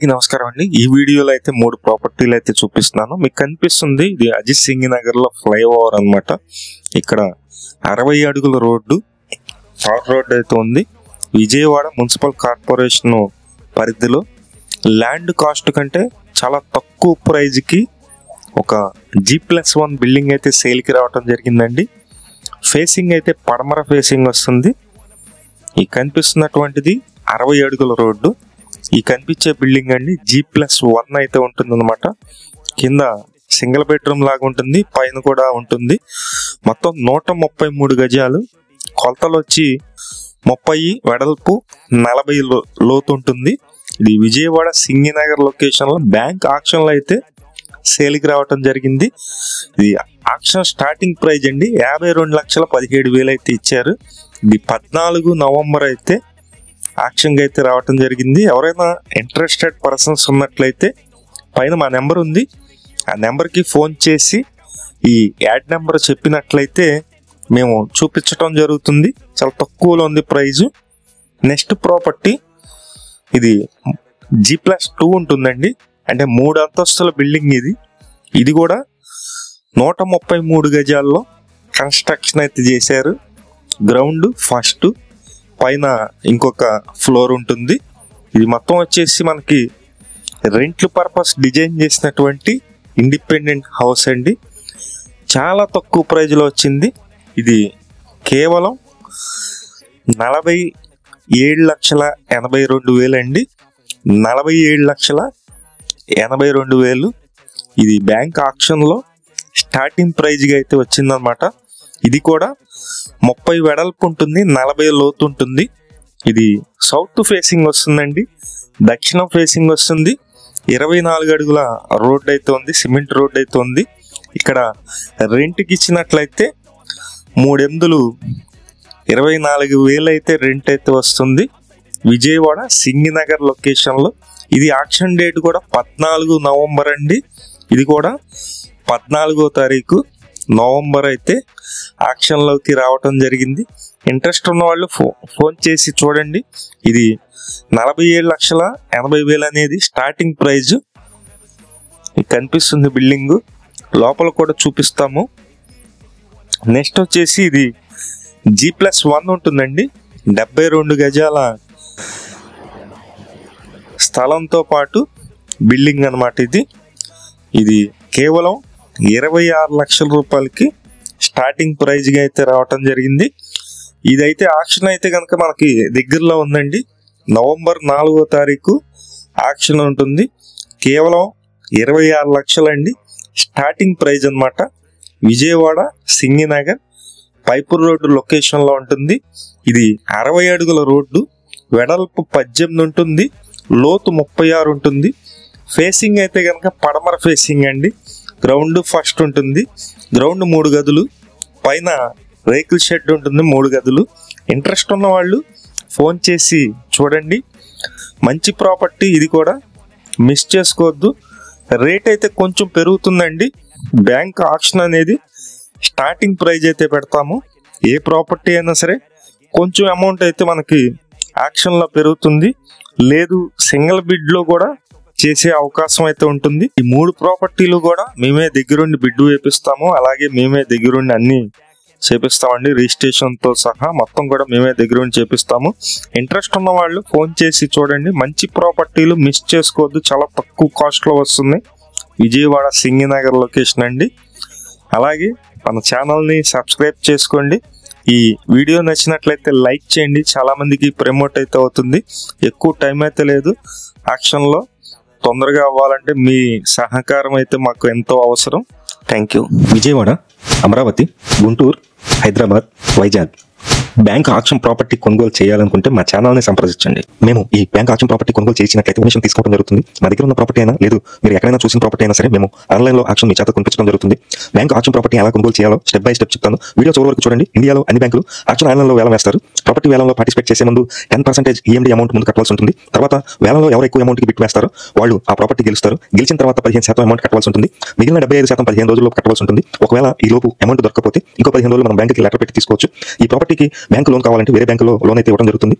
నమస్కారం అండి. ఈ వీడియోలో అయితే 3 ప్రాపర్టీలు అయితే చూపిస్తున్నాను. మీకు కనిపిస్తుంది ఇది అజిత్ సింగ్ నగర్ లో ఫ్లైఓవర్ అన్నమాట. ఇక్కడ 60 అడుగుల రోడ్డు తార్ రోడ్ అయితే ఉంది. విజయవాడ మున్సిపల్ కార్పొరేషన్ పరిధిలో ల్యాండ్ కాస్ట్ కంటే చాలా తక్కువ ప్రైజ్ కి ఒక G+1 బిల్డింగ్ అయితే సేల్ కి రావడం జరిగిందండి. ఫేసింగ్ అయితే పడమర ఫేసింగ్ వస్తుంది. ఈ కనిపిస్తున్నటువంటిది 60 అడుగుల రోడ్డు. ఈ కనిపించే బిల్డింగ్ అండి G+1 అయితే ఉంటుంది అనమాట. కింద సింగిల్ బెడ్రూమ్ లాగా ఉంటుంది, పైన కూడా ఉంటుంది. మొత్తం 133 గజాలు, కొలతలు వచ్చి 30 వెడల్పు 40 లోతు ఉంటుంది. ఇది విజయవాడ సింగినగర్ లొకేషన్ లో బ్యాంక్ ఆక్షన్ లో అయితే సేల్కి రావటం జరిగింది. ఇది ఆక్షన్ స్టార్టింగ్ ప్రైజ్ అండి 52,17,000 అయితే ఇచ్చారు. ఇది 14 నవంబర్ అయితే ఆక్షన్ అయితే రావటం జరిగింది. ఎవరైనా ఇంట్రెస్టెడ్ పర్సన్స్ ఉన్నట్లయితే పైన మా నెంబర్ ఉంది, ఆ నెంబర్కి ఫోన్ చేసి ఈ యాడ్ నెంబర్ చెప్పినట్లయితే మేము చూపించటం జరుగుతుంది. చాలా తక్కువలో ఉంది ప్రైజు. నెక్స్ట్ ప్రాపర్టీ ఇది G+2 ఉంటుందండి, అంటే 3 అంతస్తుల బిల్డింగ్ ఇది. ఇది కూడా 133 గజాల్లో కన్స్ట్రక్షన్ అయితే చేశారు. గ్రౌండ్ ఫస్ట్, పైన ఇంకొక ఫ్లోర్ ఉంటుంది. ఇది మొత్తం వచ్చేసి మనకి రెంట్ల పర్పస్ డిజైన్ చేసినటువంటి ఇండిపెండెంట్ హౌస్ అండి. చాలా తక్కువ ప్రైజ్లో వచ్చింది. ఇది కేవలం 47,82,000 అండి. 47,82,000 ఇది బ్యాంక్ ఆక్షన్లో స్టార్టింగ్ ప్రైజ్గా అయితే వచ్చిందనమాట. ఇది కూడా 30 వెడల్పు ఉంటుంది, 40 లోతు ఉంటుంది. ఇది సౌత్ ఫేసింగ్ వస్తుందండి, దక్షిణం ఫేసింగ్ వస్తుంది. 24 అడుగుల రోడ్ అయితే ఉంది, సిమెంట్ రోడ్ అయితే ఉంది. ఇక్కడ రెంట్కి ఇచ్చినట్లయితే 3 24,000 అయితే రెంట్ అయితే వస్తుంది. విజయవాడ సింగినగర్ లొకేషన్లో. ఇది ఆక్షన్ డేట్ కూడా 14 నవంబర్ అండి. ఇది కూడా 14వ తారీఖు నవంబర్ అయితే ఆక్షన్లోకి రావటం జరిగింది. ఇంట్రెస్ట్ ఉన్న వాళ్ళు ఫోన్ చేసి చూడండి. ఇది 47,80,000 అనేది స్టార్టింగ్ ప్రైజ్. కనిపిస్తుంది బిల్డింగ్, లోపల కూడా చూపిస్తాము. నెక్స్ట్ వచ్చేసి ఇది G+1 ఉంటుందండి. 72 గజాల స్థలంతో పాటు బిల్డింగ్ అన్నమాట. ఇది కేవలం 26 లక్షల రూపాయలకి స్టార్టింగ్ ప్రైజ్గా అయితే రావటం జరిగింది. ఇదైతే ఆక్షన్ అయితే కనుక మనకి దగ్గరలో ఉందండి. నవంబర్ 4వ తారీఖు ఆక్షన్ ఉంటుంది. కేవలం 26 లక్షలండి స్టార్టింగ్ ప్రైజ్ అన్నమాట. విజయవాడ సింగినగర్ పైపూర్ రోడ్డు లొకేషన్లో ఉంటుంది. ఇది 60 అడుగుల రోడ్డు, వెడల్పు 18 ఉంటుంది, లోతు 36 ఉంటుంది. ఫేసింగ్ అయితే కనుక పడమర ఫేసింగ్ అండి. గ్రౌండ్ ఫస్ట్ ఉంటుంది. గ్రౌండ్ 3 గదులు, పైన రేకుల షెడ్ ఉంటుంది 3 గదులు. ఇంట్రెస్ట్ ఉన్న వాళ్ళు ఫోన్ చేసి చూడండి. మంచి ప్రాపర్టీ, ఇది కూడా మిస్ చేసుకోవద్దు. రేట్ అయితే కొంచెం పెరుగుతుందండి. బ్యాంక్ ఆక్షన్ అనేది స్టార్టింగ్ ప్రైజ్ అయితే పెడతాము. ఏ ప్రాపర్టీ అయినా సరే కొంచెం అమౌంట్ అయితే మనకి ఆక్షన్లో పెరుగుతుంది. లేదు సింగిల్ బిడ్లో కూడా చేసే అవకాశం అయితే ఉంటుంది. ఈ 3 ప్రాపర్టీలు కూడా మేమే దగ్గరుండి బిడ్డు వేపిస్తాము, అలాగే మేమే దగ్గరుండి అన్ని చేపిస్తామండి. రిజిస్ట్రేషన్ తో సహా మొత్తం కూడా మేమే దగ్గరుండి చేపిస్తాము. ఇంట్రెస్ట్ ఉన్న వాళ్ళు ఫోన్ చేసి చూడండి. మంచి ప్రాపర్టీలు మిస్ చేసుకోవద్దు, చాలా తక్కువ కాస్ట్ లో వస్తుంది. విజయవాడ సింగినగర్ లొకేషన్ అండి. అలాగే మన ఛానల్ ని సబ్స్క్రైబ్ చేసుకోండి. ఈ వీడియో నచ్చినట్లయితే లైక్ చేయండి, చాలా మందికి ప్రమోట్ అయితే అవుతుంది. ఎక్కువ టైం అయితే లేదు, ఆక్షన్ లో తొందరగా అవ్వాలంటే మీ సహకారం అయితే మాకు ఎంతో అవసరం. Thank you. Vijayawada, Amaravati, Guntur, Hyderabad, Vizag bank auction property కొనుగోలు చేయాలనుకుంటే మా ఛానల్ని సంప్రదించండి. మేము ఈ బ్యాంక్ ఆక్షన్ ప్రాపర్టీ కొనుగోలు చేసినట్లయితే ఇన్ఫర్మేషన్ తీసుకోవడం జరుగుతుంది. మా దగ్గర ఉన్న ప్రాపర్టీ అయినా లేదు మీరు ఎక్కడైనా చూసిన ప్రాపర్టీ అయినా సరే మేము ఆన్లైన్లో ఆక్షన్ మీ చేత కొనిపించడం జరుగుతుంది. బ్యాంక్ ఆక్షన్ ప్రాపర్టీ ఎలా కొనుగోలు చేయాలో స్టెప్ బై స్టెప్ చెప్తాను. వీడియో చివరి వరకు చూడండి. ఇండియాలో అన్ని బ్యాంకులు ఆక్షన్ ఆన్లైన్లో వేలం వేస్తారు. ప్రాపర్టీ వేలంలో పార్టిసిపేట్ చేసే ముందు 10% EMD అమౌంట్ ముందు కట్టవలసి ఉంటుంది. తర్వాత వేలంలో ఎవరు ఎక్కువ అమౌంట్కి బిట్ వేస్తారో వాళ్ళు ఆ ప్రాపర్టీ గెలుస్తారు. గెలిచిన తర్వాత 15% అమౌంట్ కట్టవలసి ఉంటుంది. మిగిలిన 75% 15 రోజుల్లో కట్టవలసి ఉంటుంది. ఒకవేళ ఈ లోపు అమౌంట్ దొరకకపోతే ఇంకో 15 రోజులు మనం బ్యాంకుకి లెటర్ పెట్టి తీసుకోవచ్చు. ఈ ప్రాపర్టీకి బ్యాంక్ లోన్ కావాలంటే వేరే బ్యాంకులో లోన్ అయితే ఇవ్వడం జరుగుతుంది.